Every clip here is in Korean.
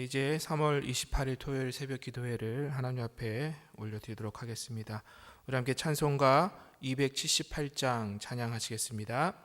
이제 3월 28일 토요일 새벽 기도회를 하나님 앞에 올려드리도록 하겠습니다. 우리 함께 찬송가 278장 찬양하시겠습니다.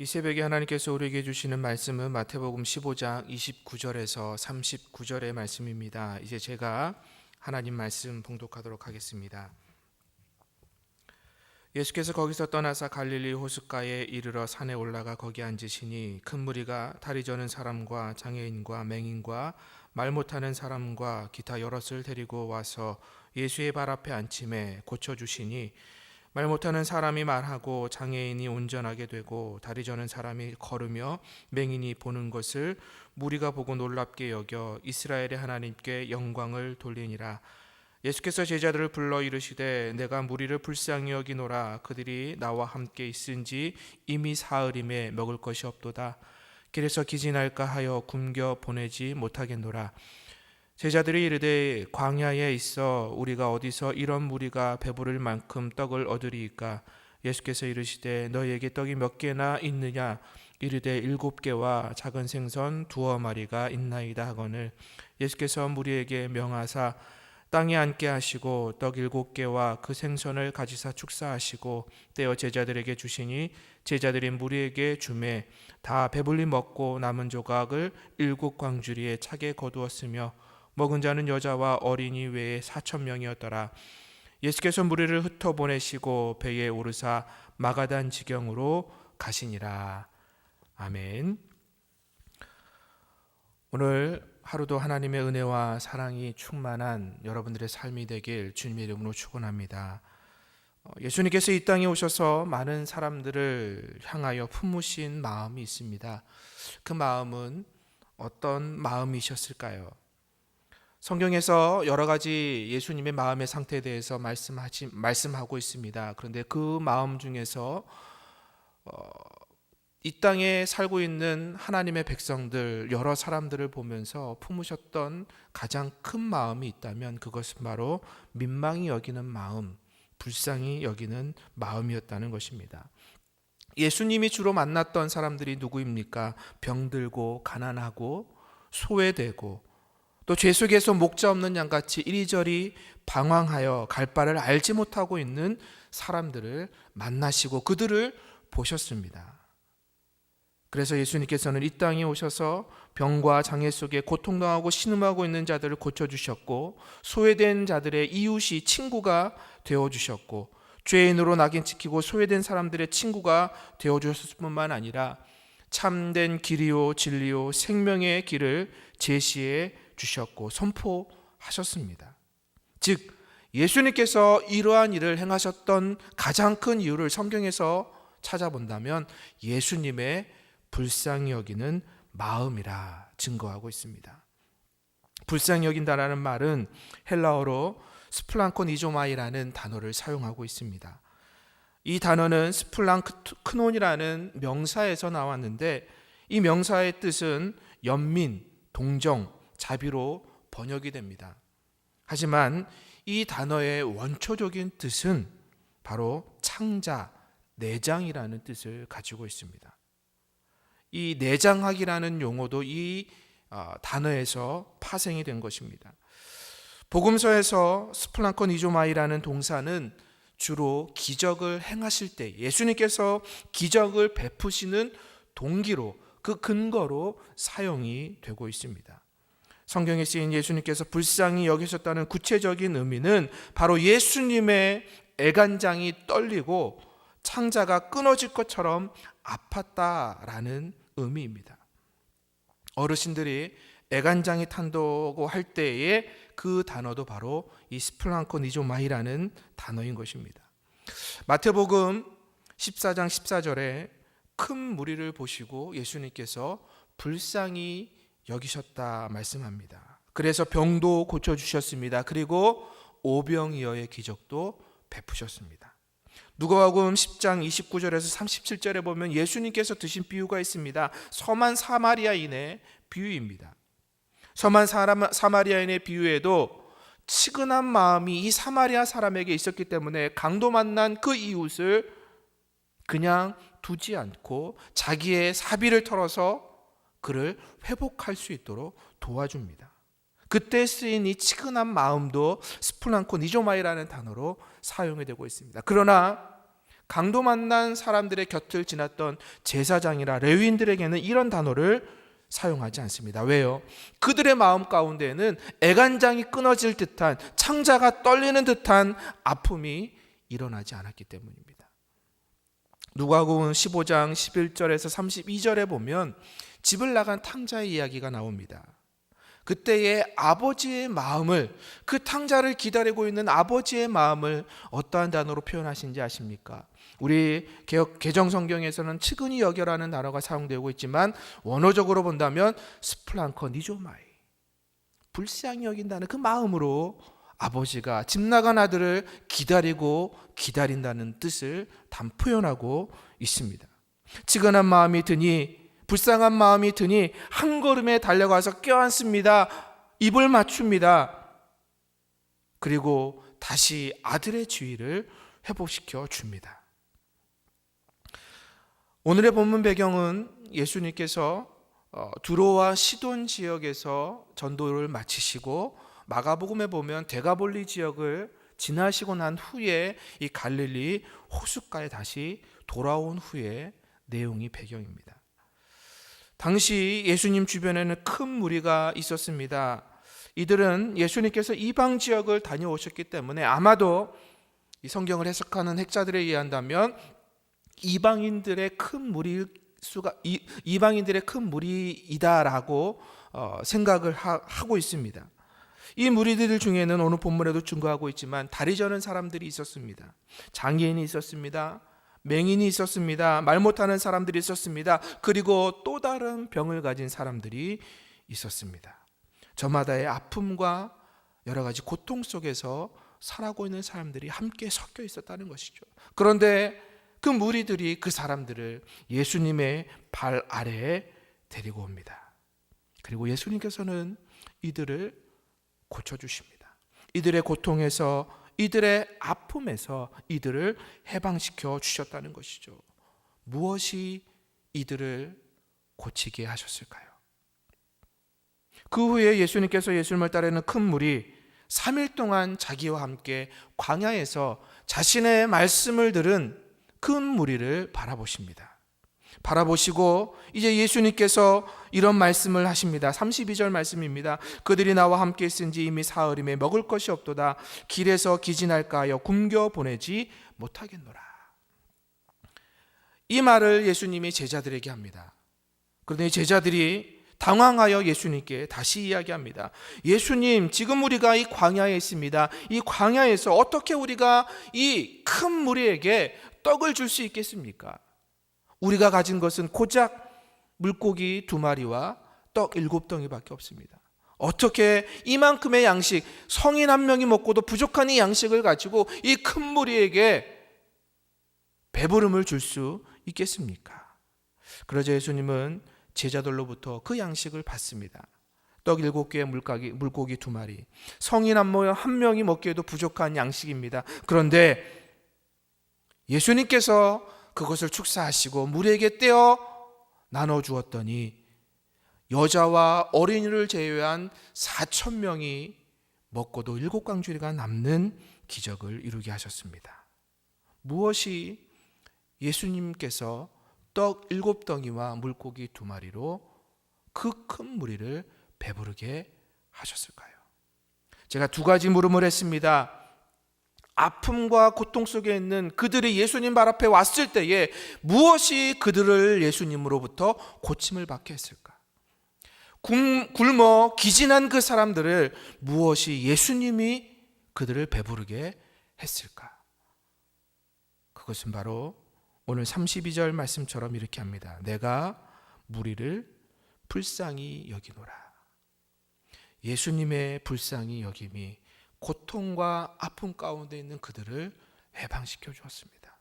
이 새벽에 하나님께서 우리에게 주시는 말씀은 마태복음 15장 29절에서 39절의 말씀입니다. 이제 제가 하나님 말씀 봉독하도록 하겠습니다. 예수께서 거기서 떠나사 갈릴리 호숫가에 이르러 산에 올라가 거기 앉으시니 큰 무리가 다리 저는 사람과 장애인과 맹인과 말 못하는 사람과 기타 여럿을 데리고 와서 예수의 발 앞에 앉힘에 고쳐주시니 말 못하는 사람이 말하고 장애인이 온전하게 되고 다리 저는 사람이 걸으며 맹인이 보는 것을 무리가 보고 놀랍게 여겨 이스라엘의 하나님께 영광을 돌리니라. 예수께서 제자들을 불러 이르시되 내가 무리를 불쌍히 여기노라. 그들이 나와 함께 있은지 이미 사흘임에 먹을 것이 없도다. 길에서 기진할까 하여 굶겨 보내지 못하겠노라. 제자들이 이르되 광야에 있어 우리가 어디서 이런 무리가 배부를 만큼 떡을 얻으리이까. 예수께서 이르시되 너희에게 떡이 몇 개나 있느냐. 이르되 7개와 작은 생선 2마리가 있나이다 하거늘 예수께서 무리에게 명하사 땅에 앉게 하시고 떡 7개와 그 생선을 가지사 축사하시고 떼어 제자들에게 주시니 제자들이 무리에게 주매 다 배불리 먹고 남은 조각을 7광주리에 차게 거두었으며 먹은 자는 여자와 어린이 외에 4,000명이었더라. 예수께서 무리를 흩어보내시고 배에 오르사 마가단 지경으로 가시니라. 아멘. 오늘 하루도 하나님의 은혜와 사랑이 충만한 여러분들의 삶이 되길 주님의 이름으로 축원합니다. 예수님께서 이 땅에 오셔서 많은 사람들을 향하여 품으신 마음이 있습니다. 그 마음은 어떤 마음이셨을까요? 성경에서 여러 가지 예수님의 마음의 상태에 대해서 말씀하고 있습니다. 그런데 그 마음 중에서 이 땅에 살고 있는 하나님의 백성들, 여러 사람들을 보면서 품으셨던 가장 큰 마음이 있다면 그것은 바로 민망히 여기는 마음, 불쌍히 여기는 마음이었다는 것입니다. 예수님이 주로 만났던 사람들이 누구입니까? 병들고 가난하고 소외되고 또 죄 속에서 목자 없는 양같이 이리저리 방황하여 갈 바를 알지 못하고 있는 사람들을 만나시고 그들을 보셨습니다. 그래서 예수님께서는 이 땅에 오셔서 병과 장애 속에 고통당하고 신음하고 있는 자들을 고쳐주셨고 소외된 자들의 이웃이 친구가 되어주셨고 죄인으로 낙인 찍히고 소외된 사람들의 친구가 되어주셨을 뿐만 아니라 참된 길이요 진리요 생명의 길을 제시해 주셨고 선포하셨습니다. 즉 예수님께서 이러한 일을 행하셨던 가장 큰 이유를 성경에서 찾아본다면 예수님의 불쌍히 여기는 마음이라 증거하고 있습니다. 불쌍히 여긴다라는 말은 헬라어로 스플랑코니조마이라는 단어를 사용하고 있습니다. 이 단어는 스플랑크논이라는 명사에서 나왔는데 이 명사의 뜻은 연민, 동정, 자비로 번역이 됩니다. 하지만 이 단어의 원초적인 뜻은 바로 창자, 내장이라는 뜻을 가지고 있습니다. 이 내장학이라는 용어도 이 단어에서 파생이 된 것입니다. 복음서에서 스플랑코니조마이라는 동사는 주로 기적을 행하실 때 예수님께서 기적을 베푸시는 동기로 그 근거로 사용이 되고 있습니다. 성경에 쓰인 예수님께서 불쌍히 여기셨다는 구체적인 의미는 바로 예수님의 애간장이 떨리고 창자가 끊어질 것처럼 아팠다라는 의미입니다. 어르신들이 애간장이 탄다고 할 때에 그 단어도 바로 이 스플랑코니조마이라는 단어인 것입니다. 마태복음 14장 14절에 큰 무리를 보시고 예수님께서 불쌍히 여기셨다 말씀합니다. 그래서 병도 고쳐주셨습니다. 그리고 오병이어의 기적도 베푸셨습니다. 누가복음 10장 29절에서 37절에 보면 예수님께서 드신 비유가 있습니다. 섬한 사마리아인의 비유입니다. 섬한 사마리아인의 비유에도 치근한 마음이 이 사마리아 사람에게 있었기 때문에 강도 만난 그 이웃을 그냥 두지 않고 자기의 사비를 털어서 그를 회복할 수 있도록 도와줍니다. 그때 쓰인 이 치근한 마음도 스플랑코니조마이라는 단어로 사용이 되고 있습니다. 그러나 강도 만난 사람들의 곁을 지났던 제사장이나 레위인들에게는 이런 단어를 사용하지 않습니다. 왜요? 그들의 마음 가운데에는 애간장이 끊어질 듯한 창자가 떨리는 듯한 아픔이 일어나지 않았기 때문입니다. 누가복음 15장 11절에서 32절에 보면 집을 나간 탕자의 이야기가 나옵니다. 그때의 아버지의 마음을, 그 탕자를 기다리고 있는 아버지의 마음을 어떠한 단어로 표현하신지 아십니까? 우리 개정성경에서는 측은히 여겨라는 단어가 사용되고 있지만 원어적으로 본다면 스플랑코니조마이, 불쌍히 여긴다는 그 마음으로 아버지가 집 나간 아들을 기다린다는 뜻을 표현하고 있습니다. 치근한 마음이 드니, 불쌍한 마음이 드니 한 걸음에 달려가서 껴안습니다. 입을 맞춥니다. 그리고 다시 아들의 지위를 회복시켜 줍니다. 오늘의 본문 배경은 예수님께서 두로와 시돈 지역에서 전도를 마치시고 마가복음에 보면 데가볼리 지역을 지나시고 난 후에 이 갈릴리 호숫가에 다시 돌아온 후에 내용이 배경입니다. 당시 예수님 주변에는 큰 무리가 있었습니다. 이들은 예수님께서 이방 지역을 다녀오셨기 때문에 아마도 이 성경을 해석하는 학자들에 의한다면 이방인들의 큰 무리이다라고 생각을 하고 있습니다. 이 무리들 중에는 오늘 본문에도 증거하고 있지만 다리 저는 사람들이 있었습니다. 장애인이 있었습니다. 맹인이 있었습니다. 말 못하는 사람들이 있었습니다. 그리고 또 다른 병을 가진 사람들이 있었습니다. 저마다의 아픔과 여러 가지 고통 속에서 살아가고 있는 사람들이 함께 섞여 있었다는 것이죠. 그런데 그 무리들이 그 사람들을 예수님의 발 아래에 데리고 옵니다. 그리고 예수님께서는 이들을 고쳐주십니다. 이들의 고통에서, 이들의 아픔에서 이들을 해방시켜 주셨다는 것이죠. 무엇이 이들을 고치게 하셨을까요? 그 후에 예수님께서 예수님을 따르는 큰 무리 3일 동안 자기와 함께 광야에서 자신의 말씀을 들은 큰 무리를 바라보십니다. 바라보시고 이제 예수님께서 이런 말씀을 하십니다. 32절 말씀입니다. 그들이 나와 함께 있은지 이미 사흘임에 먹을 것이 없도다. 길에서 기진할까 하여 굶겨 보내지 못하겠노라. 이 말을 예수님이 제자들에게 합니다. 그런데 제자들이 당황하여 예수님께 다시 이야기합니다. 예수님, 지금 우리가 이 광야에 있습니다. 이 광야에서 어떻게 우리가 이 큰 무리에게 떡을 줄 수 있겠습니까? 우리가 가진 것은 고작 물고기 2마리와 떡 7덩이밖에 없습니다. 어떻게 이만큼의 양식, 성인 한 명이 먹고도 부족한 이 양식을 가지고 이 큰 무리에게 배부름을 줄 수 있겠습니까? 그러자 예수님은 제자들로부터 그 양식을 받습니다. 떡 7개에 물고기 2마리. 성인 한 명이 먹기에도 부족한 양식입니다. 그런데 예수님께서 그것을 축사하시고 무리에게 떼어 나눠주었더니 여자와 어린이를 제외한 4,000명이 먹고도 7광주리가 남는 기적을 이루게 하셨습니다. 무엇이 예수님께서 떡 7덩이와 물고기 2마리로 그 큰 무리를 배부르게 하셨을까요? 제가 2가지 물음을 했습니다. 아픔과 고통 속에 있는 그들이 예수님 발 앞에 왔을 때에 무엇이 그들을 예수님으로부터 고침을 받게 했을까? 굶어 기진한 그 사람들을 무엇이 예수님이 그들을 배부르게 했을까? 그것은 바로 오늘 32절 말씀처럼 이렇게 합니다. 내가 무리를 불쌍히 여기노라. 예수님의 불쌍히 여김이 고통과 아픔 가운데 있는 그들을 해방시켜 주었습니다.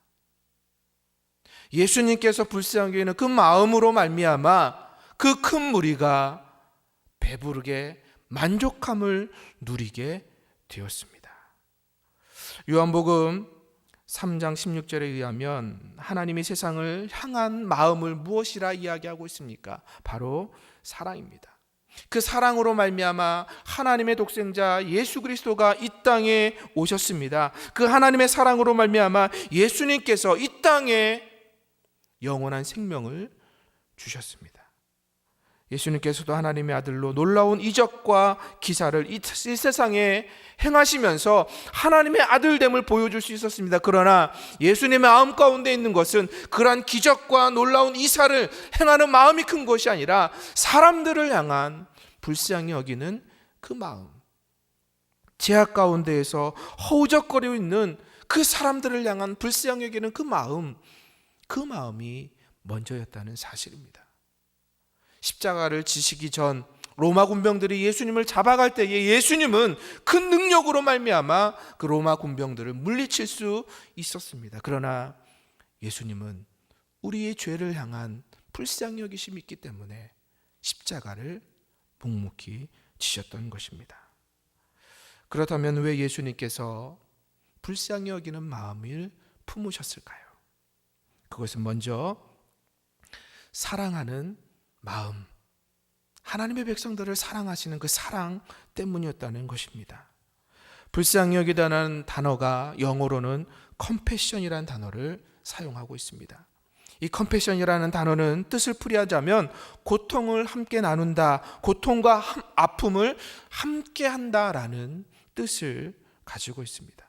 예수님께서 불쌍히 여기는 그 마음으로 말미암아 그 큰 무리가 배부르게 만족함을 누리게 되었습니다. 요한복음 3장 16절에 의하면 하나님이 세상을 향한 마음을 무엇이라 이야기하고 있습니까? 바로 사랑입니다. 그 사랑으로 말미암아 하나님의 독생자 예수 그리스도가 이 땅에 오셨습니다. 그 하나님의 사랑으로 말미암아 예수님께서 이 땅에 영원한 생명을 주셨습니다. 예수님께서도 하나님의 아들로 놀라운 이적과 기사를 이 세상에 행하시면서 하나님의 아들됨을 보여줄 수 있었습니다. 그러나 예수님의 마음 가운데 있는 것은 그러한 기적과 놀라운 이사를 행하는 마음이 큰 것이 아니라 사람들을 향한 불쌍히 여기는 그 마음, 죄악 가운데에서 허우적거리고 있는 그 사람들을 향한 불쌍히 여기는 그 마음이 먼저였다는 사실입니다. 십자가를 지시기 전 로마 군병들이 예수님을 잡아갈 때에 예수님은 큰 능력으로 말미암아 그 로마 군병들을 물리칠 수 있었습니다. 그러나 예수님은 우리의 죄를 향한 불쌍히 여기심이 있기 때문에 십자가를 묵묵히 지셨던 것입니다. 그렇다면 왜 예수님께서 불쌍히 여기는 마음을 품으셨을까요? 그것은 먼저 사랑하는 마음, 하나님의 백성들을 사랑하시는 그 사랑 때문이었다는 것입니다. 불쌍히 여기다는 단어가 영어로는 컴패션이라는 단어를 사용하고 있습니다. 이 컴패션이라는 단어는 뜻을 풀이하자면 고통을 함께 나눈다, 고통과 아픔을 함께 한다라는 뜻을 가지고 있습니다.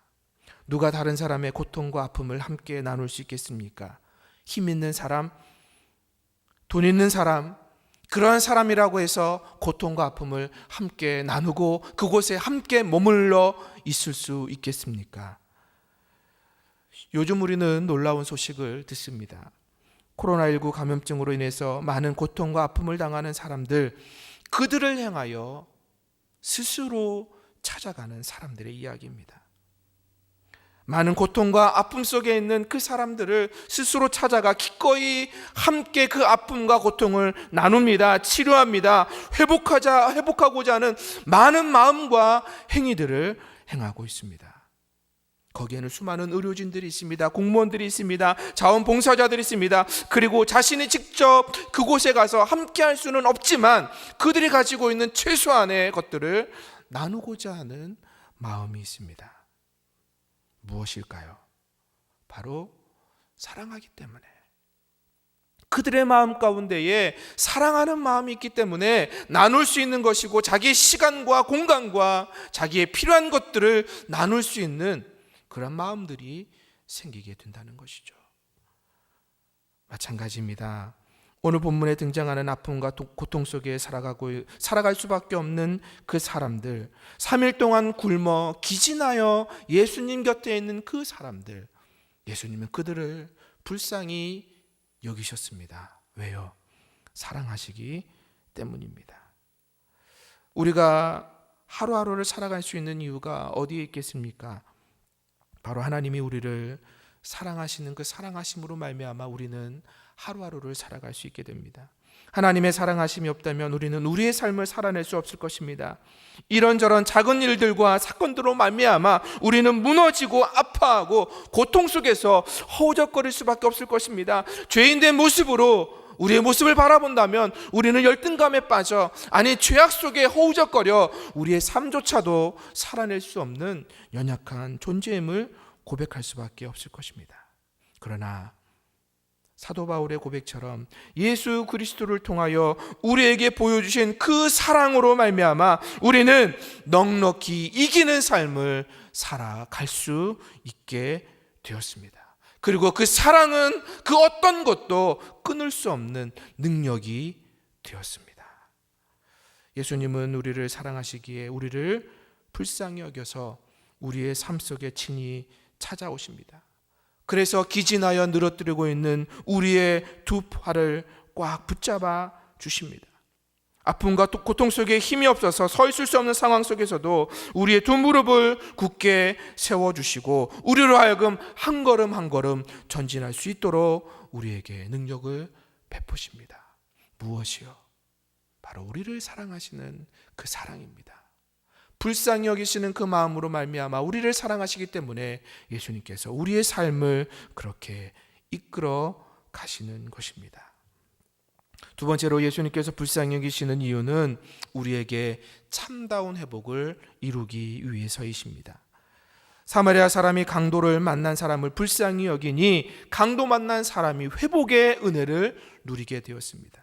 누가 다른 사람의 고통과 아픔을 함께 나눌 수 있겠습니까? 힘 있는 사람, 돈 있는 사람, 그러한 사람이라고 해서 고통과 아픔을 함께 나누고 그곳에 함께 머물러 있을 수 있겠습니까? 요즘 우리는 놀라운 소식을 듣습니다. 코로나19 감염증으로 인해서 많은 고통과 아픔을 당하는 사람들, 그들을 향하여 스스로 찾아가는 사람들의 이야기입니다. 많은 고통과 아픔 속에 있는 그 사람들을 스스로 찾아가 기꺼이 함께 그 아픔과 고통을 나눕니다. 치료합니다. 회복하고자 하는 많은 마음과 행위들을 행하고 있습니다. 거기에는 수많은 의료진들이 있습니다. 공무원들이 있습니다. 자원봉사자들이 있습니다. 그리고 자신이 직접 그곳에 가서 함께 할 수는 없지만 그들이 가지고 있는 최소한의 것들을 나누고자 하는 마음이 있습니다. 무엇일까요? 바로 사랑하기 때문에, 그들의 마음 가운데에 사랑하는 마음이 있기 때문에 나눌 수 있는 것이고 자기의 시간과 공간과 자기의 필요한 것들을 나눌 수 있는 그런 마음들이 생기게 된다는 것이죠. 마찬가지입니다. 오늘 본문에 등장하는 아픔과 고통 속에 살아갈 수밖에 없는 그 사람들, 3일 동안 굶어 기진하여 예수님 곁에 있는 그 사람들, 예수님은 그들을 불쌍히 여기셨습니다. 왜요? 사랑하시기 때문입니다. 우리가 하루하루를 살아갈 수 있는 이유가 어디에 있겠습니까? 바로 하나님이 우리를 사랑하시는 그 사랑하심으로 말미암아 우리는 하루하루를 살아갈 수 있게 됩니다. 하나님의 사랑하심이 없다면 우리는 우리의 삶을 살아낼 수 없을 것입니다. 이런저런 작은 일들과 사건들로 말미암아 우리는 무너지고 아파하고 고통 속에서 허우적거릴 수밖에 없을 것입니다. 죄인된 모습으로 우리의 모습을 바라본다면 우리는 열등감에 빠져, 아니 죄악 속에 허우적거려 우리의 삶조차도 살아낼 수 없는 연약한 존재임을 고백할 수밖에 없을 것입니다. 그러나 사도 바울의 고백처럼 예수 그리스도를 통하여 우리에게 보여주신 그 사랑으로 말미암아 우리는 넉넉히 이기는 삶을 살아갈 수 있게 되었습니다. 그리고 그 사랑은 그 어떤 것도 끊을 수 없는 능력이 되었습니다. 예수님은 우리를 사랑하시기에 우리를 불쌍히 여겨서 우리의 삶 속에 친히 찾아오십니다. 그래서 기진하여 늘어뜨리고 있는 우리의 두 팔을 꽉 붙잡아 주십니다. 아픔과 고통 속에 힘이 없어서 서 있을 수 없는 상황 속에서도 우리의 두 무릎을 굳게 세워주시고 우리로 하여금 한 걸음 한 걸음 전진할 수 있도록 우리에게 능력을 베푸십니다. 무엇이요? 바로 우리를 사랑하시는 그 사랑입니다. 불쌍히 여기시는 그 마음으로 말미암아 우리를 사랑하시기 때문에 예수님께서 우리의 삶을 그렇게 이끌어 가시는 것입니다. 두 번째로 예수님께서 불쌍히 여기시는 이유는 우리에게 참다운 회복을 이루기 위해서이십니다. 사마리아 사람이 강도를 만난 사람을 불쌍히 여기니 강도 만난 사람이 회복의 은혜를 누리게 되었습니다.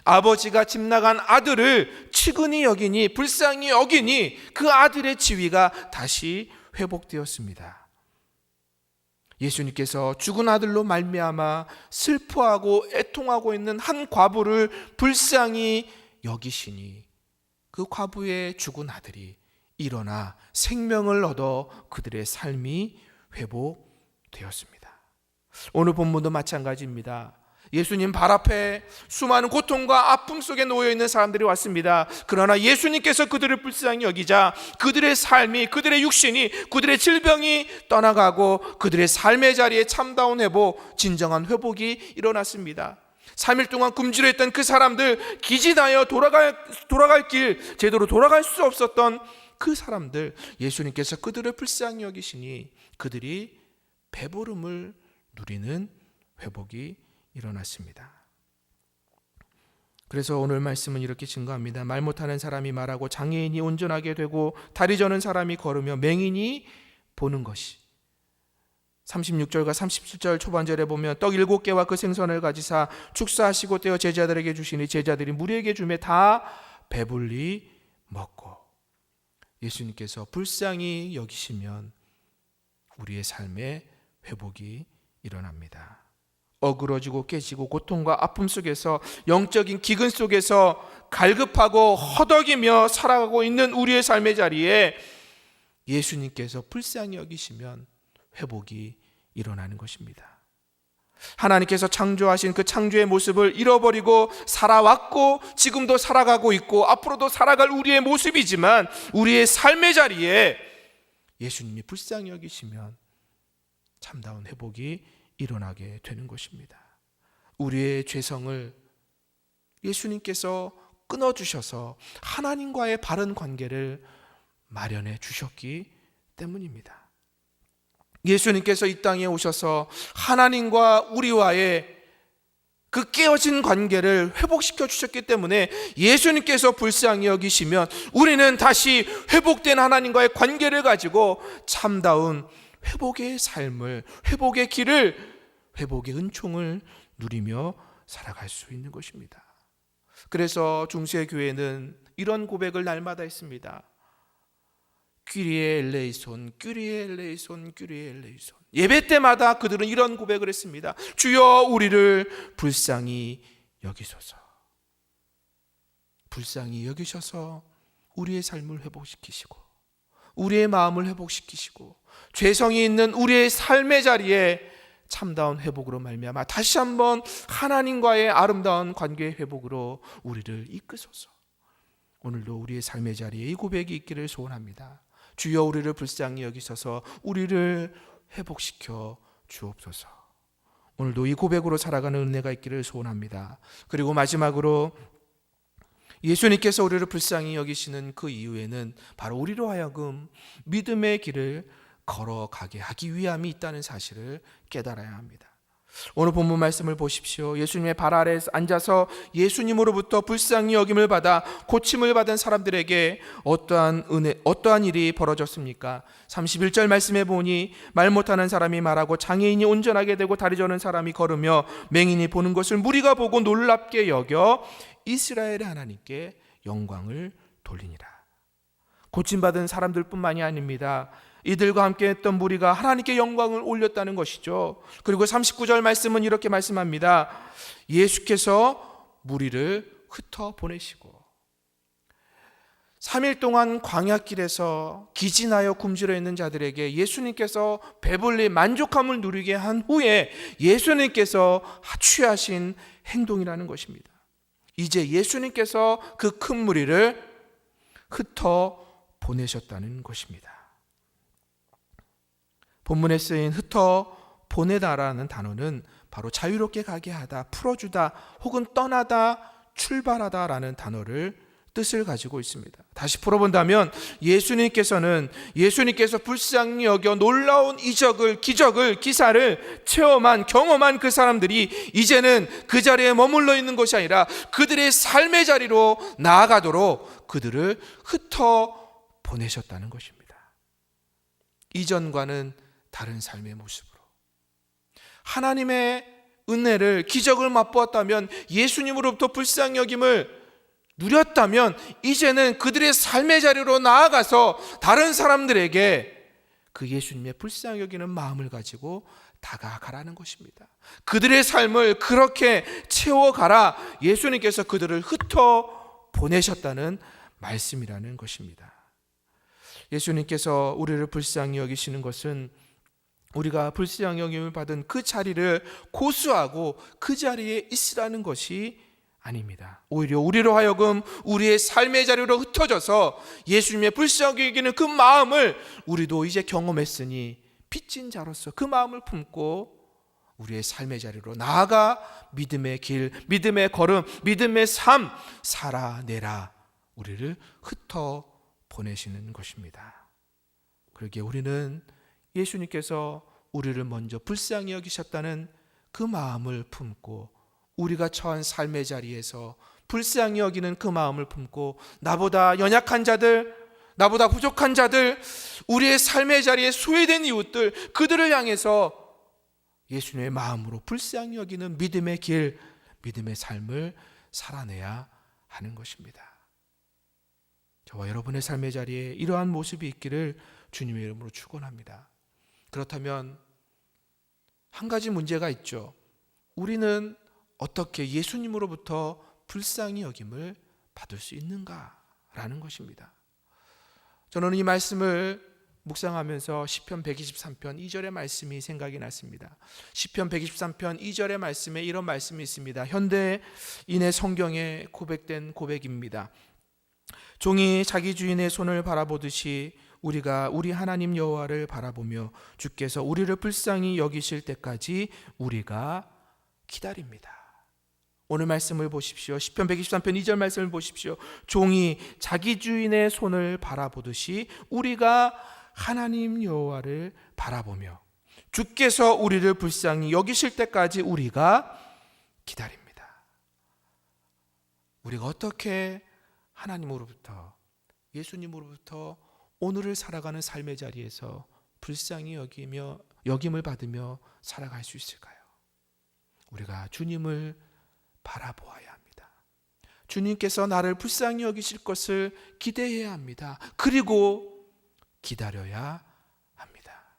아버지가 집 나간 아들을 측은히 여기니, 불쌍히 여기니 그 아들의 지위가 다시 회복되었습니다. 예수님께서 죽은 아들로 말미암아 슬퍼하고 애통하고 있는 한 과부를 불쌍히 여기시니 그 과부의 죽은 아들이 일어나 생명을 얻어 그들의 삶이 회복되었습니다. 오늘 본문도 마찬가지입니다. 예수님 발 앞에 수많은 고통과 아픔 속에 놓여있는 사람들이 왔습니다. 그러나 예수님께서 그들을 불쌍히 여기자 그들의 삶이, 그들의 육신이, 그들의 질병이 떠나가고 그들의 삶의 자리에 참다운 회복, 진정한 회복이 일어났습니다. 3일 동안 굶주려있던 그 사람들, 기진하여 돌아갈 길 제대로 돌아갈 수 없었던 그 사람들, 예수님께서 그들을 불쌍히 여기시니 그들이 배부름을 누리는 회복이 일어났습니다. 그래서 오늘 말씀은 이렇게 증거합니다. 말 못하는 사람이 말하고 장애인이 운전하게 되고 다리 저는 사람이 걸으며 맹인이 보는 것이. 36절과 37절 초반절에 보면 떡 7개와 그 생선을 가지사 축사하시고 떼어 제자들에게 주시니 제자들이 무리에게 주매 다 배불리 먹고. 예수님께서 불쌍히 여기시면 우리의 삶에 회복이 일어납니다. 어그러지고 깨지고 고통과 아픔 속에서 영적인 기근 속에서 갈급하고 허덕이며 살아가고 있는 우리의 삶의 자리에 예수님께서 불쌍히 여기시면 회복이 일어나는 것입니다. 하나님께서 창조하신 그 창조의 모습을 잃어버리고 살아왔고 지금도 살아가고 있고 앞으로도 살아갈 우리의 모습이지만 우리의 삶의 자리에 예수님이 불쌍히 여기시면 참다운 회복이 일어나게 되는 것입니다. 우리의 죄성을 예수님께서 끊어주셔서 하나님과의 바른 관계를 마련해 주셨기 때문입니다. 예수님께서 이 땅에 오셔서 하나님과 우리와의 그 깨어진 관계를 회복시켜 주셨기 때문에 예수님께서 불쌍히 여기시면 우리는 다시 회복된 하나님과의 관계를 가지고 참다운 회복의 삶을, 회복의 길을, 회복의 은총을 누리며 살아갈 수 있는 것입니다. 그래서 중세 교회는 이런 고백을 날마다 했습니다. 큐리에 엘레이손, 큐리에 엘레이손, 큐리에 엘레이손. 예배 때마다 그들은 이런 고백을 했습니다. 주여 우리를 불쌍히 여기소서. 불쌍히 여기셔서 우리의 삶을 회복시키시고 우리의 마음을 회복시키시고 죄성이 있는 우리의 삶의 자리에 참다운 회복으로 말미암아 다시 한번 하나님과의 아름다운 관계의 회복으로 우리를 이끄소서. 오늘도 우리의 삶의 자리에 이 고백이 있기를 소원합니다. 주여 우리를 불쌍히 여기셔서 우리를 회복시켜 주옵소서. 오늘도 이 고백으로 살아가는 은혜가 있기를 소원합니다. 그리고 마지막으로 예수님께서 우리를 불쌍히 여기시는 그 이유에는 바로 우리로 하여금 믿음의 길을 걸어가게 하기 위함이 있다는 사실을 깨달아야 합니다. 오늘 본문 말씀을 보십시오. 예수님의 발 아래에 앉아서 예수님으로부터 불쌍히 여김을 받아 고침을 받은 사람들에게 어떠한 일이 벌어졌습니까? 31절 말씀에 보니 말 못하는 사람이 말하고 장애인이 온전하게 되고 다리 저는 사람이 걸으며 맹인이 보는 것을 무리가 보고 놀랍게 여겨 이스라엘의 하나님께 영광을 돌리니라. 고침받은 사람들뿐만이 아닙니다. 이들과 함께 했던 무리가 하나님께 영광을 올렸다는 것이죠. 그리고 39절 말씀은 이렇게 말씀합니다. 예수께서 무리를 흩어 보내시고 3일 동안 광야길에서 기진하여 굶주려 있는 자들에게 예수님께서 배불리 만족함을 누리게 한 후에 예수님께서 취하신 행동이라는 것입니다. 이제 예수님께서 그 큰 무리를 흩어 보내셨다는 것입니다. 본문에 쓰인 흩어 보내다라는 단어는 바로 자유롭게 가게 하다, 풀어주다, 혹은 떠나다, 출발하다라는 단어를 뜻을 가지고 있습니다. 다시 풀어본다면 예수님께서 불쌍히 여겨 놀라운 이적을, 기적을, 기사를 체험한, 경험한 그 사람들이 이제는 그 자리에 머물러 있는 것이 아니라 그들의 삶의 자리로 나아가도록 그들을 흩어 보내셨다는 것입니다. 이전과는 다른 삶의 모습으로 하나님의 은혜를, 기적을 맛보았다면, 예수님으로부터 불쌍히 여김을 누렸다면 이제는 그들의 삶의 자리로 나아가서 다른 사람들에게 그 예수님의 불쌍히 여기는 마음을 가지고 다가가라는 것입니다. 그들의 삶을 그렇게 채워가라. 예수님께서 그들을 흩어 보내셨다는 말씀이라는 것입니다. 예수님께서 우리를 불쌍히 여기시는 것은 우리가 불쌍히 여김을 받은 그 자리를 고수하고 그 자리에 있으라는 것이 아닙니다. 오히려 우리로 하여금 우리의 삶의 자리로 흩어져서 예수님의 불쌍히 여기는 그 마음을 우리도 이제 경험했으니 빚진 자로서 그 마음을 품고 우리의 삶의 자리로 나아가 믿음의 길, 믿음의 걸음, 믿음의 삶 살아내라. 우리를 흩어 보내시는 것입니다. 그러기에 우리는 예수님께서 우리를 먼저 불쌍히 여기셨다는 그 마음을 품고 우리가 처한 삶의 자리에서 불쌍히 여기는 그 마음을 품고 나보다 연약한 자들, 나보다 부족한 자들, 우리의 삶의 자리에 소외된 이웃들, 그들을 향해서 예수님의 마음으로 불쌍히 여기는 믿음의 길, 믿음의 삶을 살아내야 하는 것입니다. 저와 여러분의 삶의 자리에 이러한 모습이 있기를 주님의 이름으로 축원합니다. 그렇다면 한 가지 문제가 있죠. 우리는 어떻게 예수님으로부터 불쌍히 여김을 받을 수 있는가라는 것입니다. 저는 이 말씀을 묵상하면서 시편 123편 2절의 말씀이 생각이 났습니다. 시편 123편 2절의 말씀에 이런 말씀이 있습니다. 현대인의 성경에 고백된 고백입니다. 종이 자기 주인의 손을 바라보듯이 우리가 우리 하나님 여호와를 바라보며 주께서 우리를 불쌍히 여기실 때까지 우리가 기다립니다. 오늘 말씀을 보십시오. 시편 123편 2절 말씀을 보십시오. 종이 자기 주인의 손을 바라보듯이 우리가 하나님 여호와를 바라보며 주께서 우리를 불쌍히 여기실 때까지 우리가 기다립니다. 우리가 어떻게 하나님으로부터, 예수님으로부터 오늘을 살아가는 삶의 자리에서 불쌍히 여김을 받으며 살아갈 수 있을까요? 우리가 주님을 바라보아야 합니다. 주님께서 나를 불쌍히 여기실 것을 기대해야 합니다. 그리고 기다려야 합니다.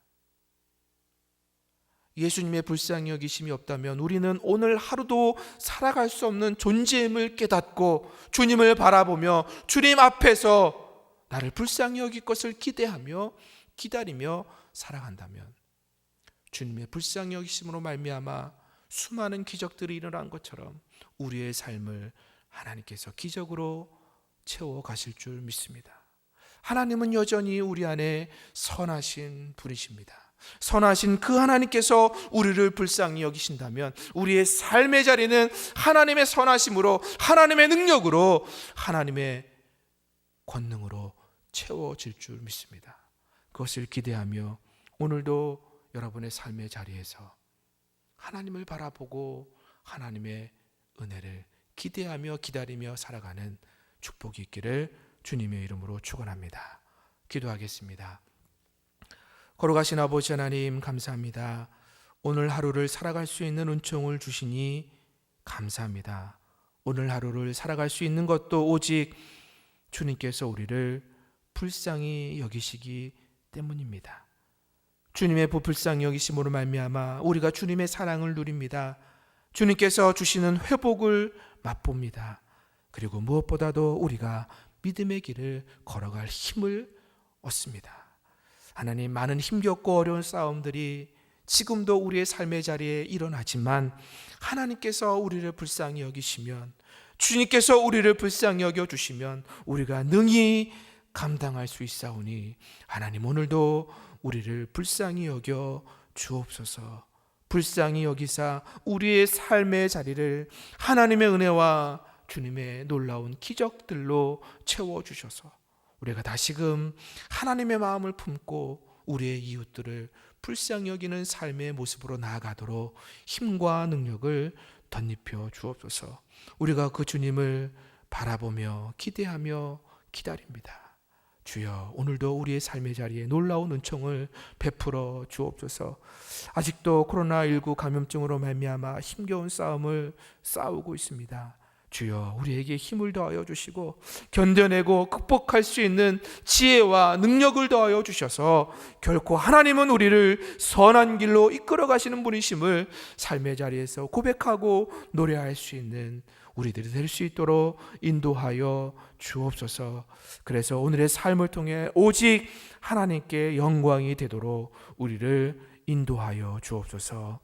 예수님의 불쌍히 여기심이 없다면 우리는 오늘 하루도 살아갈 수 없는 존재임을 깨닫고 주님을 바라보며 주님 앞에서 나를 불쌍히 여길 것을 기대하며 기다리며 살아간다면 주님의 불쌍히 여기심으로 말미암아 수많은 기적들이 일어난 것처럼 우리의 삶을 하나님께서 기적으로 채워가실 줄 믿습니다. 하나님은 여전히 우리 안에 선하신 분이십니다. 선하신 그 하나님께서 우리를 불쌍히 여기신다면 우리의 삶의 자리는 하나님의 선하심으로, 하나님의 능력으로, 하나님의 권능으로 채워질 줄 믿습니다. 그것을 기대하며 오늘도 여러분의 삶의 자리에서 하나님을 바라보고 하나님의 은혜를 기대하며 기다리며 살아가는 축복이 있기를 주님의 이름으로 축원합니다. 기도하겠습니다. 걸어가신 아버지 하나님 감사합니다. 오늘 하루를 살아갈 수 있는 은총을 주시니 감사합니다. 오늘 하루를 살아갈 수 있는 것도 오직 주님께서 우리를 불쌍히 여기시기 때문입니다. 주님의 불쌍히 여기심으로 말미암아 우리가 주님의 사랑을 누립니다. 주님께서 주시는 회복을 맛봅니다. 그리고 무엇보다도 우리가 믿음의 길을 걸어갈 힘을 얻습니다. 하나님, 많은 힘겹고 어려운 싸움들이 지금도 우리의 삶의 자리에 일어나지만 하나님께서 우리를 불쌍히 여기시면, 주님께서 우리를 불쌍히 여겨주시면 우리가 능히 감당할 수 있사오니 하나님, 오늘도 우리를 불쌍히 여겨 주옵소서. 불쌍히 여기사 우리의 삶의 자리를 하나님의 은혜와 주님의 놀라운 기적들로 채워주셔서 우리가 다시금 하나님의 마음을 품고 우리의 이웃들을 불쌍히 여기는 삶의 모습으로 나아가도록 힘과 능력을 덧입혀 주옵소서. 우리가 그 주님을 바라보며 기대하며 기다립니다. 주여, 오늘도 우리의 삶의 자리에 놀라운 은총을 베풀어 주옵소서. 아직도 코로나19 감염증으로 말미암아 힘겨운 싸움을 싸우고 있습니다. 주여, 우리에게 힘을 더하여 주시고 견뎌내고 극복할 수 있는 지혜와 능력을 더하여 주셔서 결코 하나님은 우리를 선한 길로 이끌어 가시는 분이심을 삶의 자리에서 고백하고 노래할 수 있는 우리들이 될 수 있도록 인도하여 주옵소서. 그래서 오늘의 삶을 통해 오직 하나님께 영광이 되도록 우리를 인도하여 주옵소서.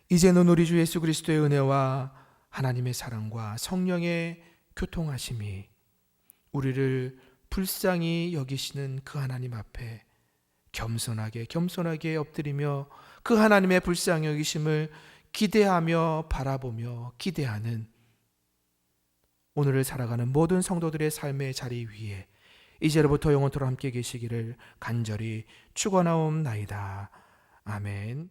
이제는 우리 주 예수 그리스도의 은혜와 하나님의 사랑과 성령의 교통하심이 우리를 불쌍히 여기시는 그 하나님 앞에 겸손하게 엎드리며 그 하나님의 불쌍히 여기심을 기대하며 바라보며 기대하는 오늘을 살아가는 모든 성도들의 삶의 자리 위에 이제로부터 영원토록 함께 계시기를 간절히 축원하옵나이다. 아멘.